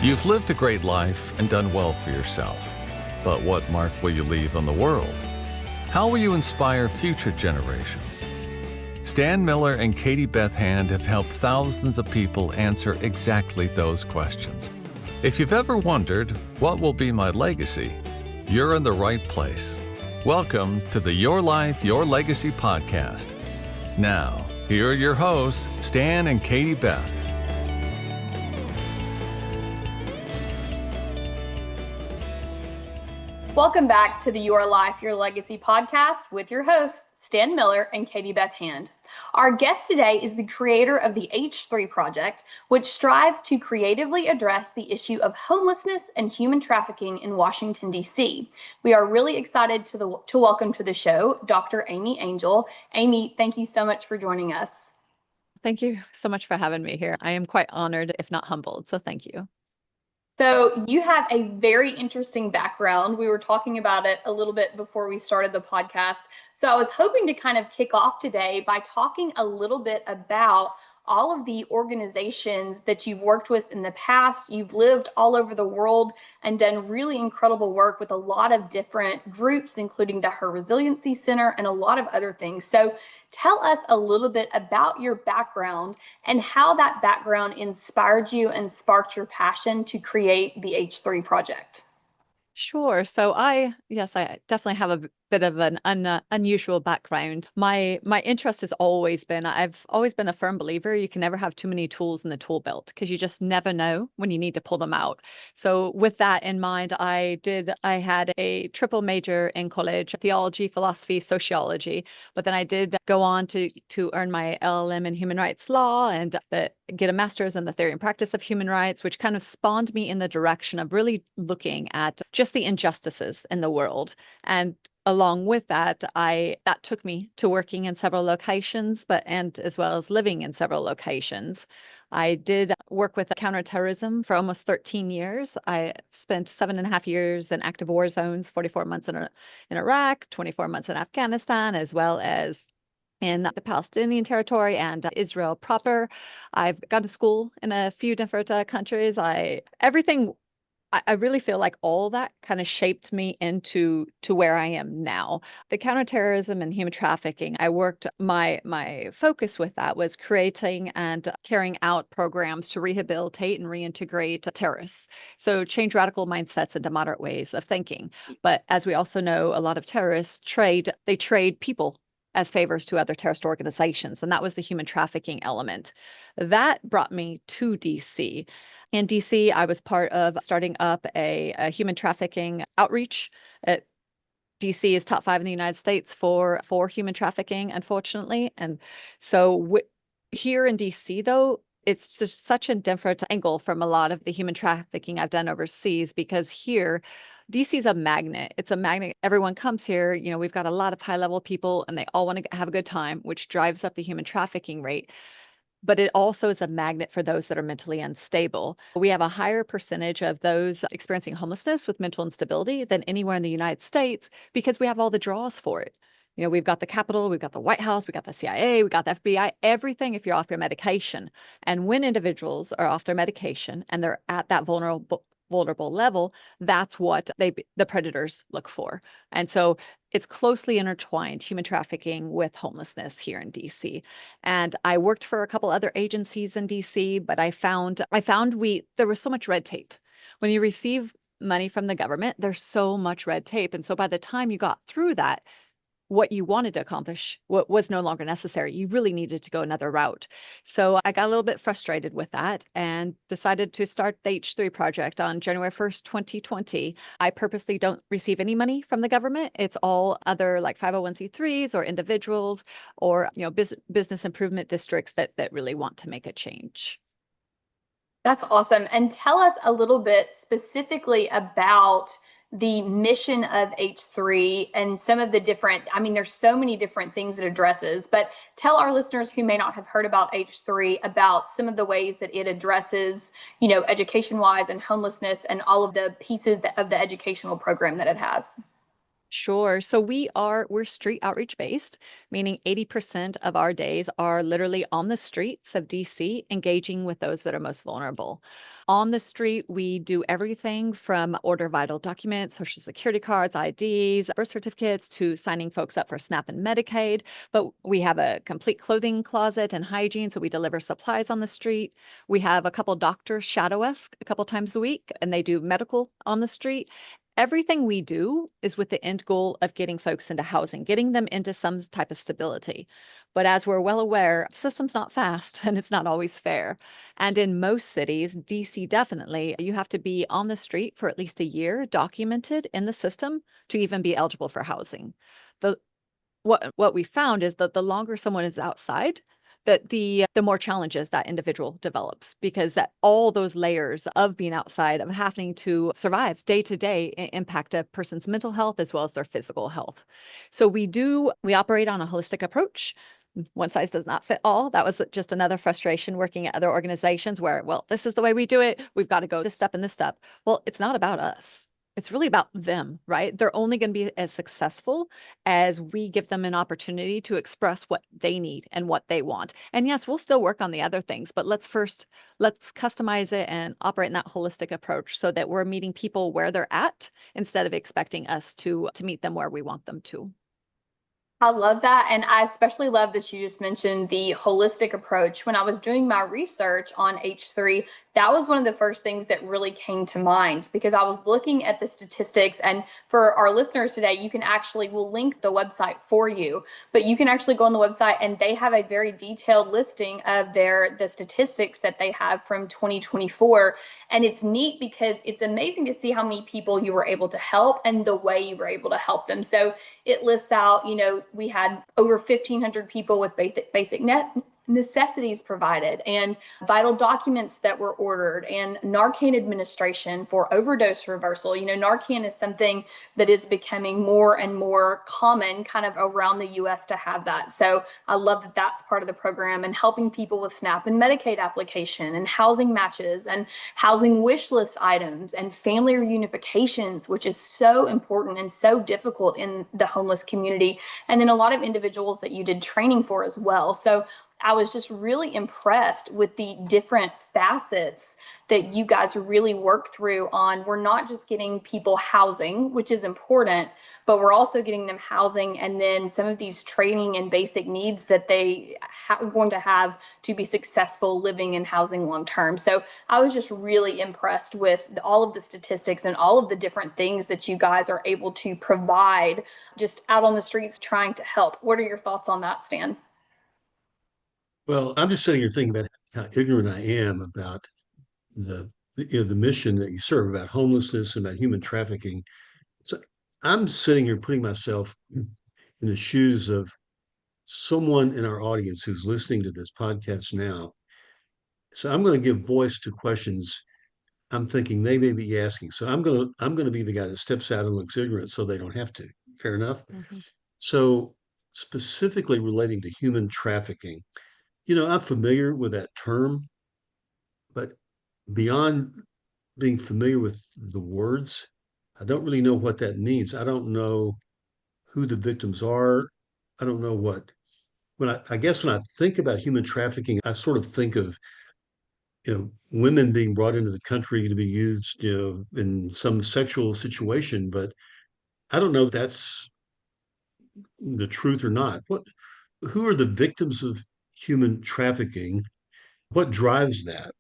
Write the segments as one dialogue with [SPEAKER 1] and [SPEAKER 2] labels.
[SPEAKER 1] You've lived a great life and done well for yourself. But what mark will you leave on the world? How will you inspire future generations? Stan Miller and Beth Hand have helped thousands of people answer exactly those questions. If you've ever wondered, what will be my legacy? You're in the right place. Welcome to the Your Life, Your Legacy podcast. Now, here are your hosts, Stan and Beth.
[SPEAKER 2] Welcome back to the Your Life, Your Legacy podcast with your hosts, Stan Miller and Beth Hand. Our guest today is the creator of the H3 Project, which strives to creatively address the issue of homelessness and human trafficking in Washington, D.C. We are really excited to welcome to the show Dr. Amy Angell. Amy, thank you so much for joining us.
[SPEAKER 3] Thank you so much for having me here. I am quite honored, if not humbled, so thank you.
[SPEAKER 2] So you have a very interesting background. We were talking about it a little bit before we started the podcast. So I was hoping to kind of kick off today by talking a little bit about all of the organizations that you've worked with in the past. You've lived all over the world and done really incredible work with a lot of different groups, including the Her Resiliency Center and a lot of other things. So tell us a little bit about your background and how that background inspired you and sparked your passion to create the H3 Project.
[SPEAKER 3] Sure. So I definitely have a bit of an unusual background. My interest has always been, I've always been a firm believer, you can never have too many tools in the tool belt because you just never know when you need to pull them out. So with that in mind, I had a triple major in college, theology, philosophy, sociology, but then I did go on to earn my LLM in human rights law and get a master's in the theory and practice of human rights, which kind of spawned me in the direction of really looking at just the injustices in the world. And along with that, that took me to working in several locations, and as well as living in several locations. I did work with counterterrorism for almost 13 years. I spent 7.5 years in active war zones, 44 months in Iraq, 24 months in Afghanistan, as well as in the Palestinian territory and Israel proper. I've gone to school in a few different countries. I really feel like all that kind of shaped me into where I am now. The counterterrorism and human trafficking, my focus with that was creating and carrying out programs to rehabilitate and reintegrate terrorists. So change radical mindsets into moderate ways of thinking. But as we also know, a lot of terrorists trade people as favors to other terrorist organizations. And that was the human trafficking element. That brought me to DC. In DC, I was part of starting up a human trafficking outreach. DC is top 5 in the United States for human trafficking, unfortunately. And so here in DC, though, it's just such a different angle from a lot of the human trafficking I've done overseas, because here, DC is a magnet. It's a magnet. Everyone comes here. We've got a lot of high-level people, and they all want to have a good time, which drives up the human trafficking rate. But it also is a magnet for those that are mentally unstable. We have a higher percentage of those experiencing homelessness with mental instability than anywhere in the United States because we have all the draws for it. We've got the Capitol, we've got the White House, we've got the CIA, we've got the FBI, everything if you're off your medication. And when individuals are off their medication and they're at that vulnerable level, that's what the predators look for. And so it's closely intertwined, human trafficking with homelessness here in DC. And I worked for a couple other agencies in DC, but I found there was so much red tape. When you receive money from the government, there's so much red tape. And so by the time you got through that, what you wanted to accomplish was no longer necessary. You really needed to go another route. So I got a little bit frustrated with that and decided to start the H3 Project on January 1st, 2020. I purposely don't receive any money from the government. It's all other like 501c3s or individuals or business improvement districts that really want to make a change.
[SPEAKER 2] That's awesome. And tell us a little bit specifically about the mission of H3 and some of the there's so many different things it addresses, but tell our listeners who may not have heard about H3 about some of the ways that it addresses, education-wise and homelessness and all of the pieces of the educational program that it has.
[SPEAKER 3] Sure. So we're street outreach based, meaning 80% of our days are literally on the streets of DC, engaging with those that are most vulnerable. On the street, we do everything from order vital documents, social security cards, IDs, birth certificates, to signing folks up for SNAP and Medicaid. But we have a complete clothing closet and hygiene, so we deliver supplies on the street. We have a couple doctors shadow us a couple times a week, and they do medical on the street. Everything we do is with the end goal of getting folks into housing, getting them into some type of stability. But as we're well aware, the system's not fast and it's not always fair. And in most cities, DC definitely, you have to be on the street for at least a year, documented in the system to even be eligible for housing. The what we found is that the longer someone is outside, that the more challenges that individual develops, because that all those layers of being outside, of having to survive day to day, impact a person's mental health as well as their physical health. So we operate on a holistic approach. One size does not fit all. That was just another frustration working at other organizations where, well, this is the way we do it. We've got to go this step and this step. Well, it's not about us. It's really about them, right? They're only going to be as successful as we give them an opportunity to express what they need and what they want. And yes, we'll still work on the other things, but let's customize it and operate in that holistic approach so that we're meeting people where they're at instead of expecting us to meet them where we want them to.
[SPEAKER 2] I love that. And I especially love that you just mentioned the holistic approach. When I was doing my research on H3, that was one of the first things that really came to mind because I was looking at the statistics. And for our listeners today, we'll link the website for you, but you can actually go on the website and they have a very detailed listing of the statistics that they have from 2024. And it's neat because it's amazing to see how many people you were able to help and the way you were able to help them. So it lists out, we had over 1,500 people with basic necessities provided and vital documents that were ordered and Narcan administration for overdose reversal. Narcan is something that is becoming more and more common kind of around the US to have that. So I love that that's part of the program, and helping people with SNAP and Medicaid application and housing matches and housing wish list items and family reunifications, which is so important and so difficult in the homeless community. And then a lot of individuals that you did training for as well. So I was just really impressed with the different facets that you guys really work through on. We're not just getting people housing, which is important, but we're also getting them housing and then some of these training and basic needs that they are going to have to be successful living in housing long term. So I was just really impressed with all of the statistics and all of the different things that you guys are able to provide just out on the streets trying to help. What are your thoughts on that, Stan?
[SPEAKER 4] Well, I'm just sitting here thinking about how ignorant I am about the the mission that you serve, about homelessness and about human trafficking. So I'm sitting here putting myself in the shoes of someone in our audience who's listening to this podcast now. So I'm going to give voice to questions I'm thinking they may be asking. So I'm going to be the guy that steps out and looks ignorant so they don't have to. Fair enough.
[SPEAKER 3] Mhm.
[SPEAKER 4] So specifically relating to human trafficking, I'm familiar with that term, but beyond being familiar with the words, I don't really know what that means. I don't know who the victims are. I don't know what. I guess when I think about human trafficking, I sort of think of women being brought into the country to be used in some sexual situation, but I don't know if that's the truth or not. Who are the victims of human trafficking? What drives that?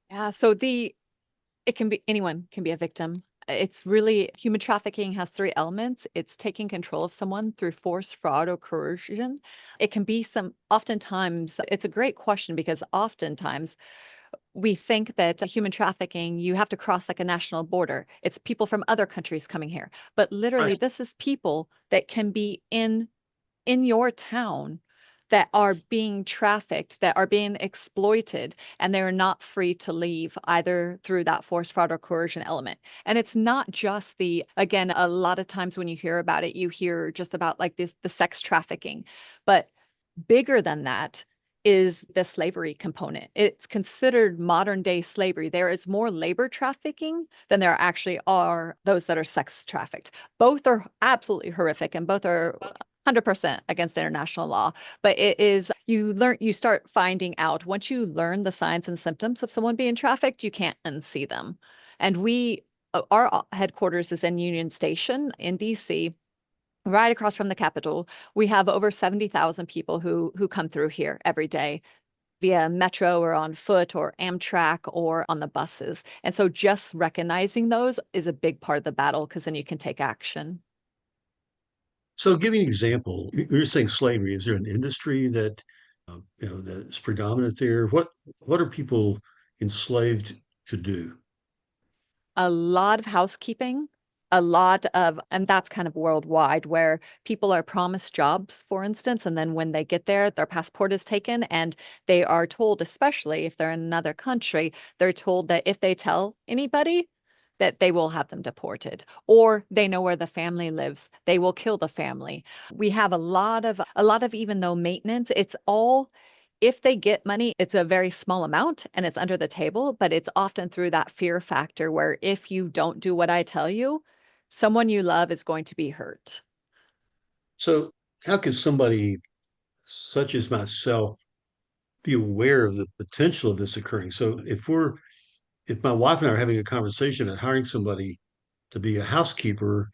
[SPEAKER 3] Yeah, so it can be anyone can be a victim. It's really human trafficking has three elements. It's taking control of someone through force, fraud, or coercion. It can be oftentimes, it's a great question because oftentimes we think that human trafficking, you have to cross like a national border. It's people from other countries coming here. But literally,
[SPEAKER 4] Right.
[SPEAKER 3] this is people that can be in your town that are being trafficked, that are being exploited, and they're not free to leave either through that force, fraud, or coercion element. And it's not just again, a lot of times when you hear about it, you hear just about like the sex trafficking. But bigger than that, is the slavery component. It's considered modern day slavery. There is more labor trafficking than there actually are those that are sex trafficked. Both are absolutely horrific and both are 100% against international law. But it is, you start finding out once you learn the signs and symptoms of someone being trafficked, you can't unsee them. And our headquarters is in Union Station in DC, right across from the Capitol. We have over 70,000 people who come through here every day via metro or on foot or Amtrak or on the buses. And so just recognizing those is a big part of the battle because then you can take action.
[SPEAKER 4] So, give me an example. You're saying slavery. Is there an industry that that's predominant there? What are people enslaved to do?
[SPEAKER 3] A lot of housekeeping, and that's kind of worldwide, where people are promised jobs, for instance, and then when they get there, their passport is taken and they are told, especially if they're in another country, they're told that if they tell anybody, that they will have them deported, or they know where the family lives, they will kill the family. We have a lot of even though maintenance, it's all, if they get money, it's a very small amount and it's under the table, but it's often through that fear factor where if you don't do what I tell you, someone you love is going to be hurt.
[SPEAKER 4] So, how can somebody such as myself be aware of the potential of this occurring? So, if my wife and I are having a conversation about hiring somebody to be a housekeeper,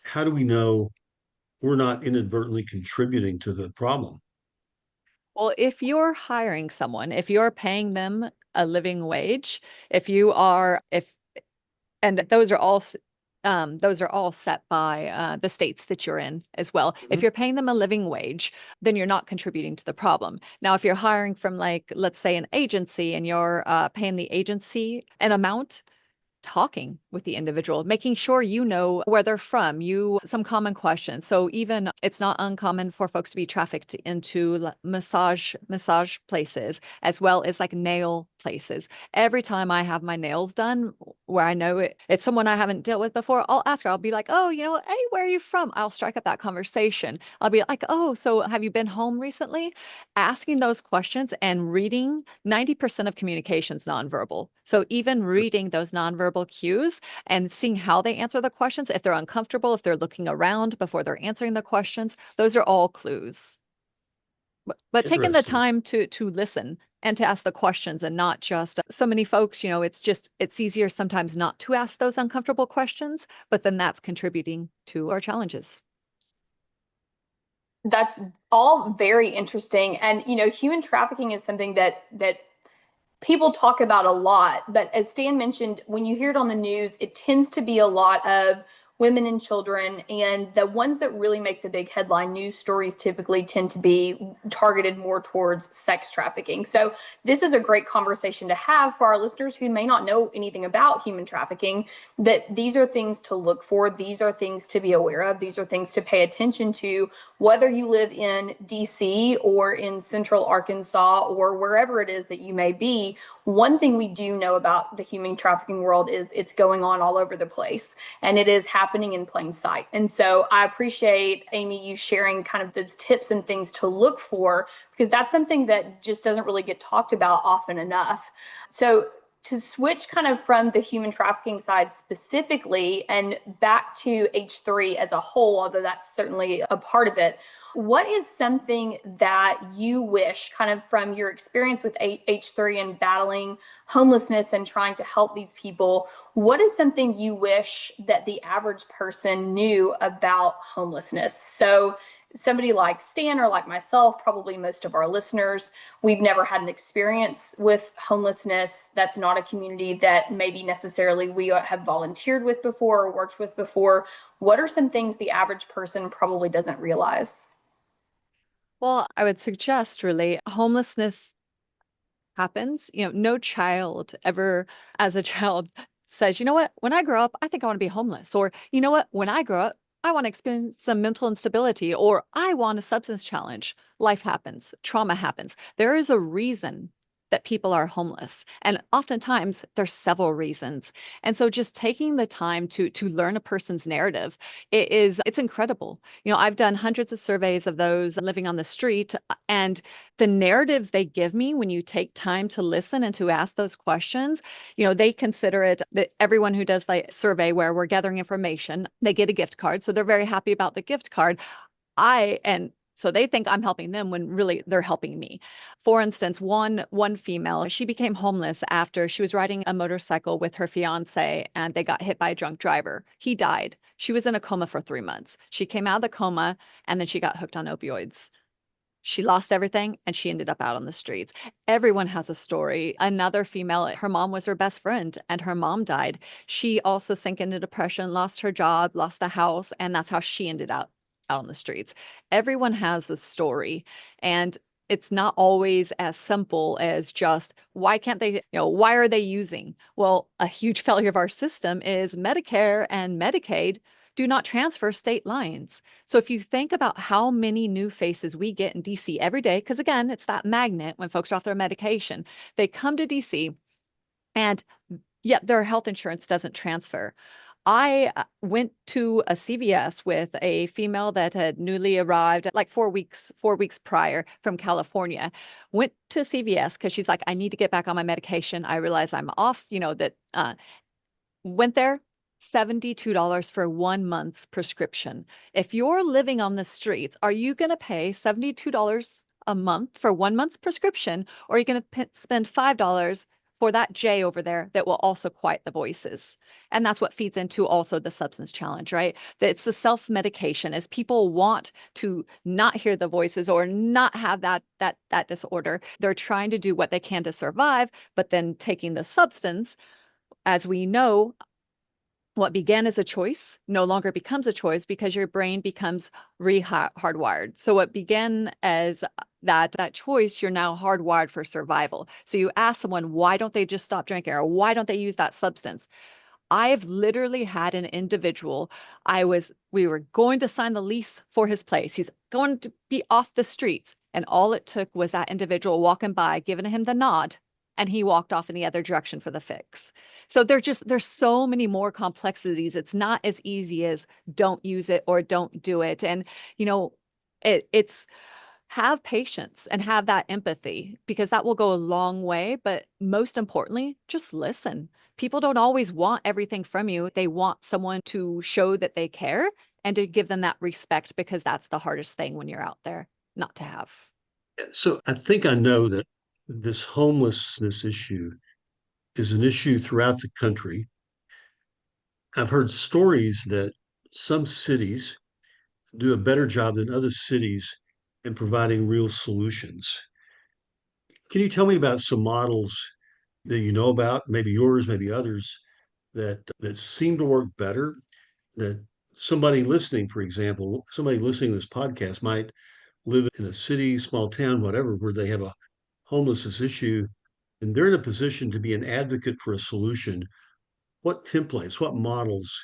[SPEAKER 4] how do we know we're not inadvertently contributing to the problem?
[SPEAKER 3] Well, if you're hiring someone, if you're paying them a living wage, if you are, if and those are all set by the states that you're in as well. If
[SPEAKER 4] Mhm.
[SPEAKER 3] you're paying them a living wage, then you're not contributing to the problem. Now, if you're hiring from, like, let's say, an agency and you're paying the agency an amount, talking with the individual, making sure you know where they're from, some common questions. So even it's not uncommon for folks to be trafficked into massage places as well as like nail places. Every time I have my nails done where I know it's someone I haven't dealt with before, I'll ask her, I'll be like, "Oh, hey, where are you from?" I'll strike up that conversation. I'll be like, "Oh, so have you been home recently?" Asking those questions and reading, 90% of communication is nonverbal. So even reading those nonverbal cues and seeing how they answer the questions, if they're uncomfortable, if they're looking around before they're answering the questions, those are all clues. But taking the
[SPEAKER 4] Interesting.
[SPEAKER 3] time to listen and to ask the questions and not just so many folks, it's easier sometimes not to ask those uncomfortable questions, but then that's contributing to our challenges.
[SPEAKER 2] That's all very interesting. And, human trafficking is something that people talk about a lot, but as Stan mentioned, when you hear it on the news, it tends to be a lot of women and children. And the ones that really make the big headline news stories typically tend to be targeted more towards sex trafficking. So, this is a great conversation to have for our listeners who may not know anything about human trafficking, that these are things to look for. These are things to be aware of. These are things to pay attention to, whether you live in DC or in central Arkansas or wherever it is that you may be. One thing we do know about the human trafficking world is it's going on all over the place and it is happening in plain sight. And so I appreciate, Amy, you sharing kind of those tips and things to look for, because that's something that just doesn't really get talked about often enough. So to switch kind of from the human trafficking side specifically and back to H3 as a whole, although that's certainly a part of it, what is something that you wish, kind of from your experience with H3 and battling homelessness and trying to help these people, what is something you wish that the average person knew about homelessness? So somebody like Stan or like myself, probably most of our listeners, we've never had an experience with homelessness. That's not a community that maybe necessarily we have volunteered with before or worked with before. What are some things the average person probably doesn't realize?
[SPEAKER 3] Well, I would suggest really homelessness happens. No child ever, as a child, says, "You know what? When I grow up, I think I want to be homeless." Or, "You know what? When I grow up, I want to experience some mental instability," or "I want a substance challenge." Life happens, trauma happens. There is a reason that people are homeless. And oftentimes there's several reasons. And so just taking the time to learn a person's narrative, it's incredible. I've done hundreds of surveys of those living on the street, and the narratives they give me when you take time to listen and to ask those questions, they consider it that everyone who does like survey where we're gathering information, they get a gift card. So they're very happy about the gift card. And so they think I'm helping them when really they're helping me. For instance, one female, she became homeless after she was riding a motorcycle with her fiance and they got hit by a drunk driver. He died. She was in a coma for 3 months. She came out of the coma and then she got hooked on opioids. She lost everything and she ended up out on the streets. Everyone has a story. Another female, her mom was her best friend and her mom died. She also sank into depression, lost her job, lost the house, and that's how she ended up out on the streets. Everyone has a story, and it's not always as simple as just why can't they, why are they using? Well, a huge failure of our system is Medicare and Medicaid do not transfer state lines. So if you think about how many new faces we get in DC every day, because again, it's that magnet when folks are off their medication, they come to DC and yet their health insurance doesn't transfer. I went to a CVS with a female that had newly arrived like 4 weeks prior from California. Went to CVS because she's like, I need to get back on my medication. I realize I'm off, went there, $72 for 1 month's prescription. If you're living on the streets, are you going to pay $72 a month for 1 month's prescription, or are you going to spend $5 for that J over there that will also quiet the voices? And that's what feeds into also the substance challenge, right? That it's the self-medication as people want to not hear the voices or not have that disorder. They're trying to do what they can to survive, but then taking the substance, as we know, what began as a choice no longer becomes a choice because your brain becomes hardwired. So what began as that choice, you're now hardwired for survival. So you ask someone, why don't they just stop drinking, or why don't they use that substance? I've literally had an individual, we were going to sign the lease for his place. He's going to be off the streets. And all it took was that individual walking by, giving him the nod, and he walked off in the other direction for the fix. So there's so many more complexities. It's not as easy as don't use it or don't do it. And, it's have patience and have that empathy, because that will go a long way. But most importantly, just listen. People don't always want everything from you. They want someone to show that they care and to give them that respect, because that's the hardest thing when you're out there not to have.
[SPEAKER 4] So I think I know that this homelessness issue is an issue throughout the country. I've heard stories that some cities do a better job than other cities in providing real solutions. Can you tell me about some models that you know about, maybe yours, maybe others, that seem to work better? That somebody listening, for example, somebody listening to this podcast might live in a city, small town, whatever, where they have a homelessness issue, and they're in a position to be an advocate for a solution. What templates, what models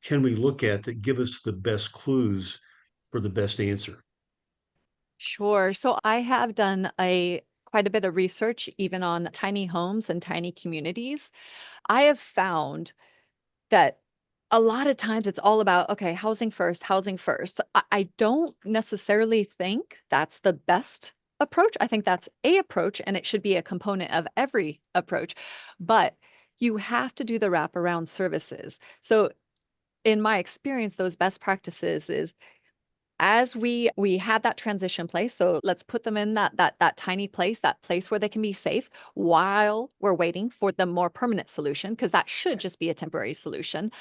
[SPEAKER 4] can we look at that give us the best clues for the best answer?
[SPEAKER 3] Sure. So I have done a quite a bit of research even on tiny homes and tiny communities. I have found that a lot of times it's all about, okay, housing first, housing first. I don't necessarily think that's the best approach. I think that's a approach and it should be a component of every approach. But you have to do the wraparound services. So in my experience, those best practices is as we had that transition place, so let's put them in that tiny place, that place where they can be safe while we're waiting for the more permanent solution, because that should just be a temporary solution.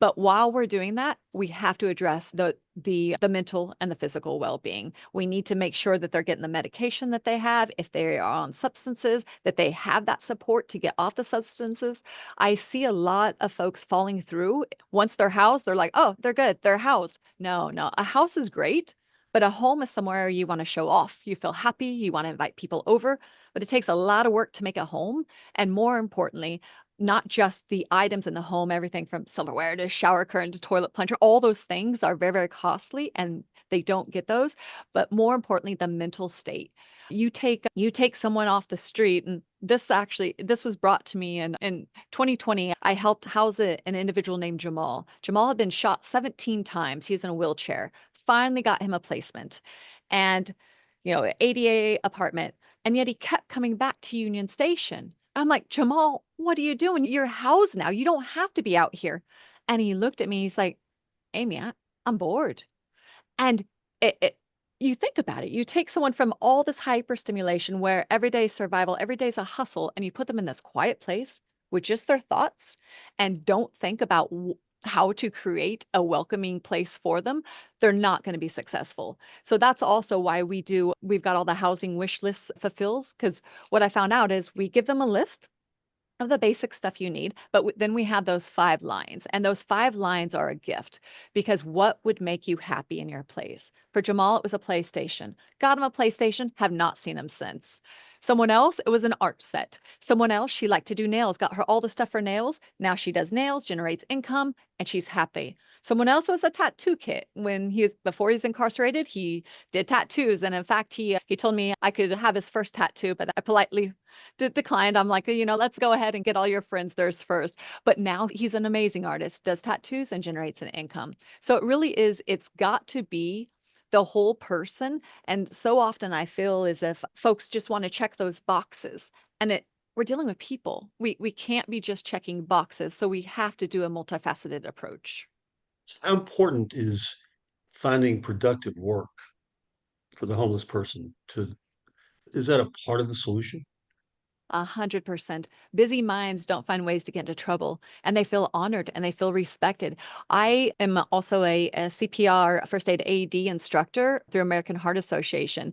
[SPEAKER 3] But while we're doing that, we have to address the mental and the physical well-being. We need to make sure that they're getting the medication that they have. If they are on substances, that they have that support to get off the substances. I see a lot of folks falling through. Once they're housed, they're like, oh, they're good, they're housed. No, no, a house is great, but a home is somewhere you want to show off. You feel happy, you want to invite people over, but it takes a lot of work to make a home. And more importantly, not just the items in the home, everything from silverware to shower curtain to toilet plunger, all those things are very, very costly and they don't get those. But more importantly, the mental state. You take someone off the street, and this was brought to me in 2020. I helped house an individual named Jamal. Jamal had been shot 17 times. He's in a wheelchair. Finally got him a placement, and ADA apartment, and yet he kept coming back to Union Station. I'm like, Jamal, what are you doing? You're housed now. You don't have to be out here. And he looked at me. He's like, Amy, I'm bored. And you think about it, you take someone from all this hyperstimulation where everyday survival, every day's a hustle, and you put them in this quiet place with just their thoughts and don't think about how to create a welcoming place for them, they're not going to be successful. So that's also why we've got all the housing wish lists fulfills, because what I found out is we give them a list of the basic stuff you need, but then we have those 5 lines, and those 5 lines are a gift, because what would make you happy in your place? For Jamal, it was a PlayStation. Got him a PlayStation, have not seen him since. Someone else, it was an art set. Someone else, she liked to do nails, got her all the stuff for nails. Now she does nails, generates income, and she's happy. Someone else was a tattoo kit. Before he's incarcerated, he did tattoos, and in fact, he told me I could have his first tattoo, but I politely declined. I'm like, let's go ahead and get all your friends theirs first. But now he's an amazing artist, does tattoos, and generates an income. So it really is, it's got to be the whole person. And so often I feel as if folks just want to check those boxes. And we're dealing with people. We can't be just checking boxes. So we have to do a multifaceted approach.
[SPEAKER 4] How important is finding productive work for the homeless person? Is that a part of the solution?
[SPEAKER 3] 100%. Busy minds don't find ways to get into trouble, and they feel honored and they feel respected. I am also a CPR, first aid AED instructor through American Heart Association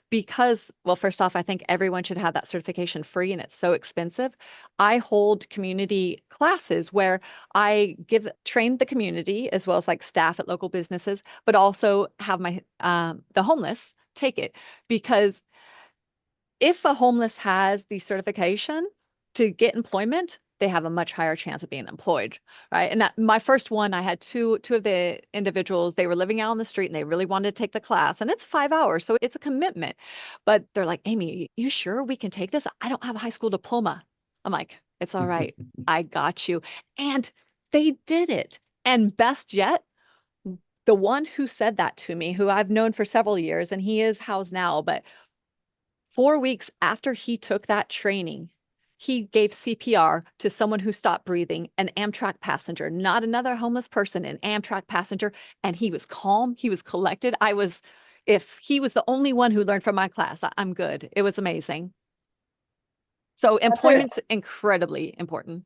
[SPEAKER 3] because, well, first off, I think everyone should have that certification free and it's so expensive. I hold community classes where I train the community as well as like staff at local businesses, but also have the homeless take it, because if a homeless has the certification to get employment, they have a much higher chance of being employed, right? And my first one, I had two of the individuals, they were living out on the street and they really wanted to take the class, and it's 5 hours, so it's a commitment. But they're like, Amy, you sure we can take this? I don't have a high school diploma. I'm like, it's all right. I got you. And they did it. And best yet, the one who said that to me, who I've known for several years, and he is housed now, but 4 weeks after he took that training, he gave CPR to someone who stopped breathing, an Amtrak passenger, not another homeless person, an Amtrak passenger. And he was calm. He was collected. If he was the only one who learned from my class, I'm good. It was amazing. So employment's incredibly important.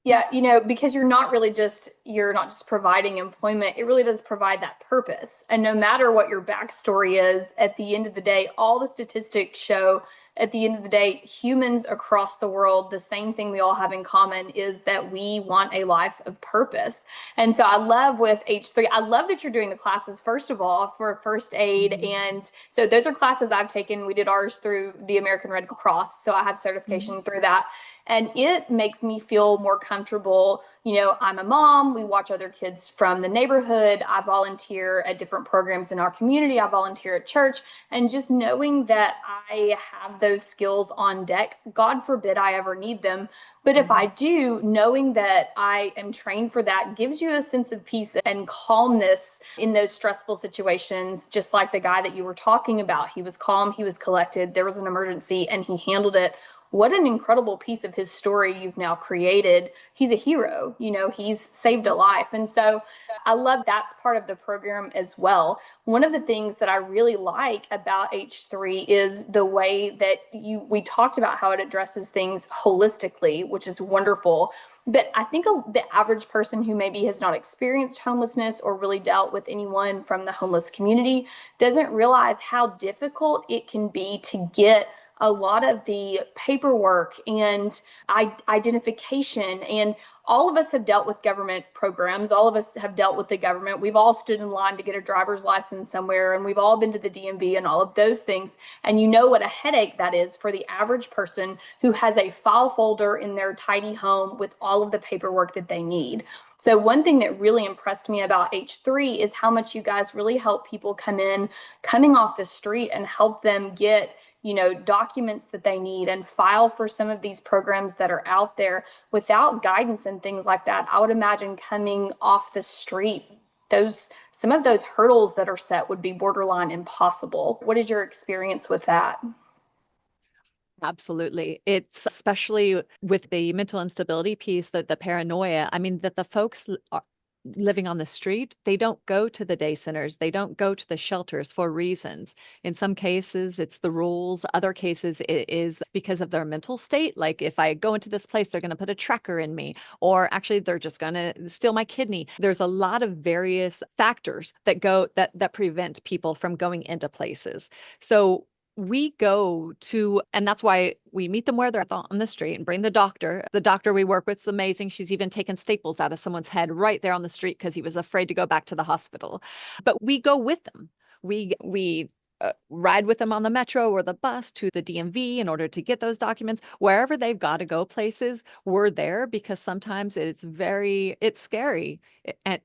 [SPEAKER 2] Yeah, because you're not just providing employment, it really does provide that purpose. And no matter what your backstory is, at the end of the day, all the statistics show at the end of the day, humans across the world, the same thing we all have in common is that we want a life of purpose. And so I love with H3, I love that you're doing the classes, first of all, for first aid. And so those are classes I've taken. We did ours through the American Red Cross. So I have certification through that. And it makes me feel more comfortable. I'm a mom. We watch other kids from the neighborhood. I volunteer at different programs in our community. I volunteer at church. And just knowing that I have those skills on deck, God forbid I ever need them. But if I do, knowing that I am trained for that gives you a sense of peace and calmness in those stressful situations, just like the guy that you were talking about. He was calm, he was collected, there was an emergency, and he handled it. What an incredible piece of his story you've now created. He's a hero, he's saved a life. And so I love that's part of the program as well. One of the things that I really like about H3 is the way that we talked about how it addresses things holistically, which is wonderful. But I think the average person who maybe has not experienced homelessness or really dealt with anyone from the homeless community doesn't realize how difficult it can be to get a lot of the paperwork and identification, and all of us have dealt with government programs. All of us have dealt with the government. We've all stood in line to get a driver's license somewhere, and we've all been to the DMV and all of those things. And you know what a headache that is for the average person who has a file folder in their tidy home with all of the paperwork that they need. So one thing that really impressed me about H3 is how much you guys really help people coming off the street, and help them get, documents that they need and file for some of these programs that are out there. Without guidance and things like that, I would imagine coming off the street, some of those hurdles that are set would be borderline impossible. What is your experience with that?
[SPEAKER 3] Absolutely. It's especially with the mental instability piece, that the paranoia, I mean, that the folks are living on the street, they don't go to the day centers, they don't go to the shelters for reasons. In some cases, it's the rules. Other cases, it is because of their mental state. Like, if I go into this place, they're going to put a tracker in me, or actually they're just going to steal my kidney. There's a lot of various factors that prevent people from going into places. So we go to, and that's why we meet them where they're at on the street and bring the doctor. The doctor we work with is amazing. She's even taken staples out of someone's head right there on the street because he was afraid to go back to the hospital. But we go with them. We ride with them on the metro or the bus to the DMV in order to get those documents. Wherever they've got to go places, we're there, because sometimes it's scary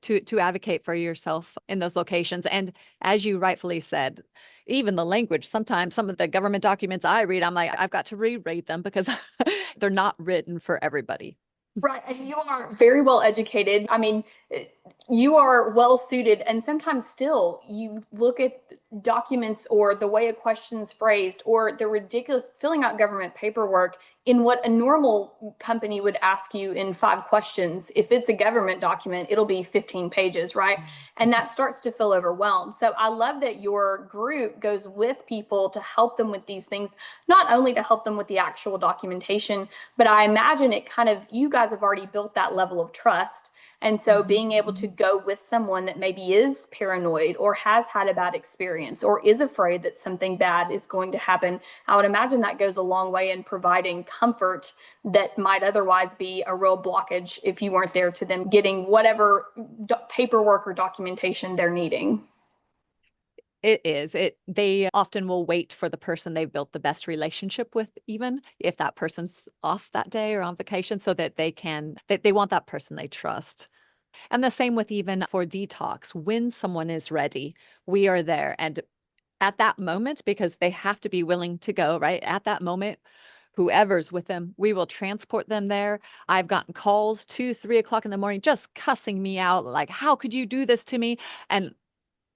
[SPEAKER 3] to advocate for yourself in those locations. And as you rightfully said, even the language, sometimes some of the government documents I read, I'm like, I've got to reread them because they're not written for everybody.
[SPEAKER 2] Right. And you are very well educated. I mean, you are well suited. And sometimes still you look at documents or the way a question's phrased or the ridiculous filling out government paperwork in what a normal company would ask you in 5 questions. If it's a government document, it'll be 15 pages, right? And that starts to feel overwhelmed. So I love that your group goes with people to help them with these things, not only to help them with the actual documentation, but I imagine you guys have already built that level of trust. And so being able to go with someone that maybe is paranoid or has had a bad experience or is afraid that something bad is going to happen, I would imagine that goes a long way in providing comfort that might otherwise be a real blockage if you weren't there to them getting whatever paperwork or documentation they're needing.
[SPEAKER 3] It is. They often will wait for the person they've built the best relationship with, even if that person's off that day or on vacation, so that they want that person they trust. And the same with even for detox. When someone is ready, we are there. And at that moment, because they have to be willing to go, right? At that moment, whoever's with them, we will transport them there. I've gotten calls 2, 3 o'clock in the morning, just cussing me out, like, how could you do this to me? And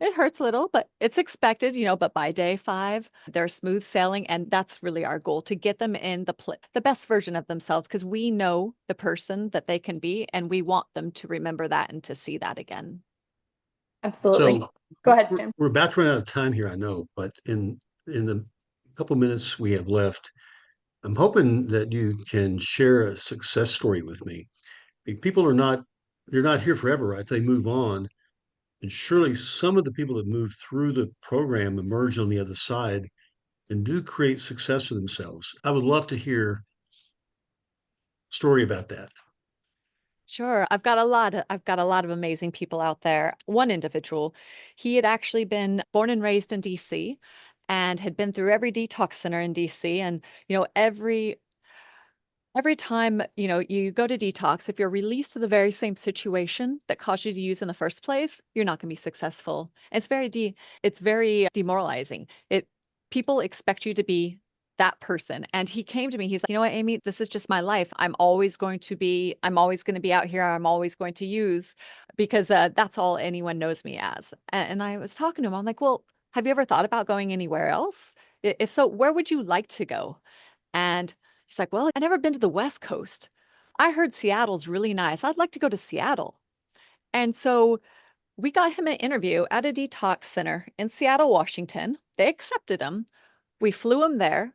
[SPEAKER 3] it hurts a little, but it's expected, but by day 5, they're smooth sailing, and that's really our goal, to get them in the best version of themselves, because we know the person that they can be, and we want them to remember that and to see that again.
[SPEAKER 2] Absolutely.
[SPEAKER 4] So
[SPEAKER 2] Go ahead, Sam.
[SPEAKER 4] we're about to run out of time here, I know, but in the couple minutes we have left, I'm hoping that you can share a success story with me. People they're not here forever, right? They move on. And surely some of the people that move through the program emerge on the other side and do create success for themselves. I would love to hear a story about that.
[SPEAKER 3] Sure. I've got a lot of amazing people out there. One individual, he had actually been born and raised in DC and had been through every detox center in DC. And, every time, you go to detox, if you're released to the very same situation that caused you to use in the first place, you're not going to be successful. It's very demoralizing. People expect you to be that person. And he came to me, he's like, you know what, Amy, this is just my life. I'm always going to be out here. I'm always going to use, because that's all anyone knows me as. And I was talking to him. I'm like, well, have you ever thought about going anywhere else? If so, where would you like to go? And he's like, "Well, I've never been to the West Coast. I heard Seattle's really nice. I'd like to go to Seattle." And so we got him an interview at a detox center in Seattle, Washington. They accepted him. We flew him there.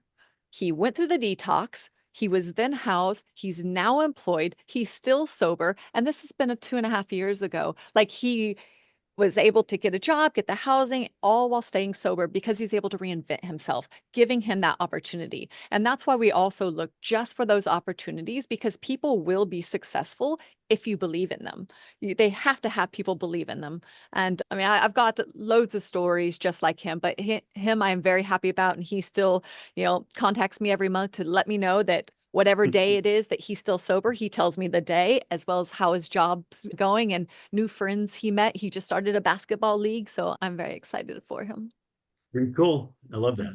[SPEAKER 3] He went through the detox. He was then housed. He's now employed. He's still sober. And this has been 2.5 years ago. Like, was able to get a job, get the housing, all while staying sober because he's able to reinvent himself, giving him that opportunity. And that's why we also look just for those opportunities, because people will be successful if you believe in them. They have to have people believe in them. And I mean, I've got loads of stories just like him, but him I am very happy about. And he still, contacts me every month to let me know that whatever day it is that he's still sober, he tells me the day, as well as how his job's going and new friends he met. He just started a basketball league, so I'm very excited for him.
[SPEAKER 4] Very cool. I love that.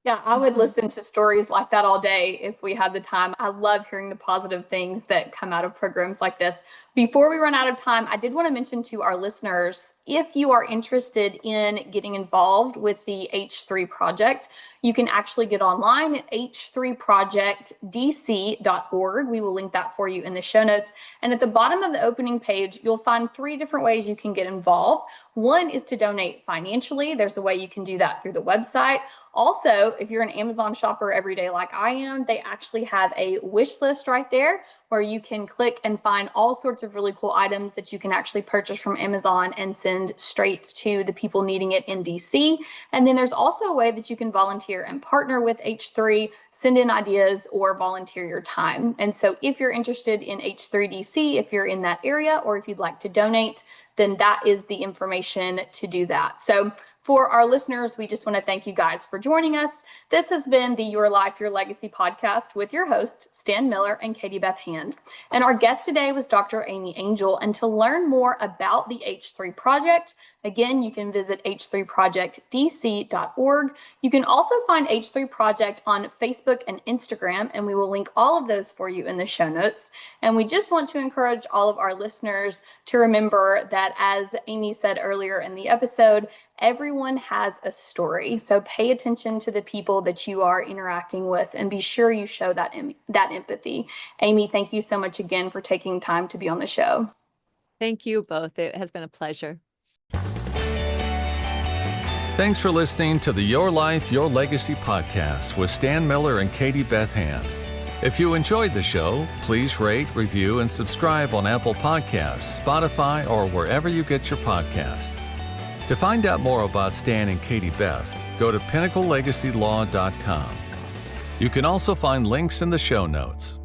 [SPEAKER 2] Yeah, I would listen to stories like that all day if we had the time. I love hearing the positive things that come out of programs like this. Before we run out of time, I did want to mention to our listeners, if you are interested in getting involved with the H3 project, you can actually get online at h3projectdc.org. We will link that for you in the show notes. And at the bottom of the opening page, you'll find 3 different ways you can get involved. One is to donate financially. There's a way you can do that through the website. Also, if you're an Amazon shopper every day like I am, they actually have a wish list right there where you can click and find all sorts of really cool items that you can actually purchase from Amazon and send straight to the people needing it in DC. And then there's also a way that you can volunteer and partner with H3, send in ideas, or volunteer your time. And so if you're interested in H3 DC, if you're in that area, or if you'd like to donate, then that is the information to do that. So for our listeners, we just want to thank you guys for joining us. This has been the Your Life, Your Legacy podcast with your hosts, Stan Miller and Katie Beth Hand. And our guest today was Dr. Amy Angell. And to learn more about the H3 Project, again, you can visit h3projectdc.org. You can also find H3 Project on Facebook and Instagram, and we will link all of those for you in the show notes. And we just want to encourage all of our listeners to remember that, as Amy said earlier in the episode, everyone has a story. So pay attention to the people that you are interacting with and be sure you show that empathy. Amy, thank you so much again for taking time to be on the show.
[SPEAKER 3] Thank you both. It has been a pleasure.
[SPEAKER 1] Thanks for listening to the Your Life, Your Legacy podcast with Stan Miller and Katie Beth Hand. If you enjoyed the show, please rate, review, and subscribe on Apple Podcasts, Spotify, or wherever you get your podcasts. To find out more about Stan and Katie Beth, go to pinnaclelegacylaw.com. You can also find links in the show notes.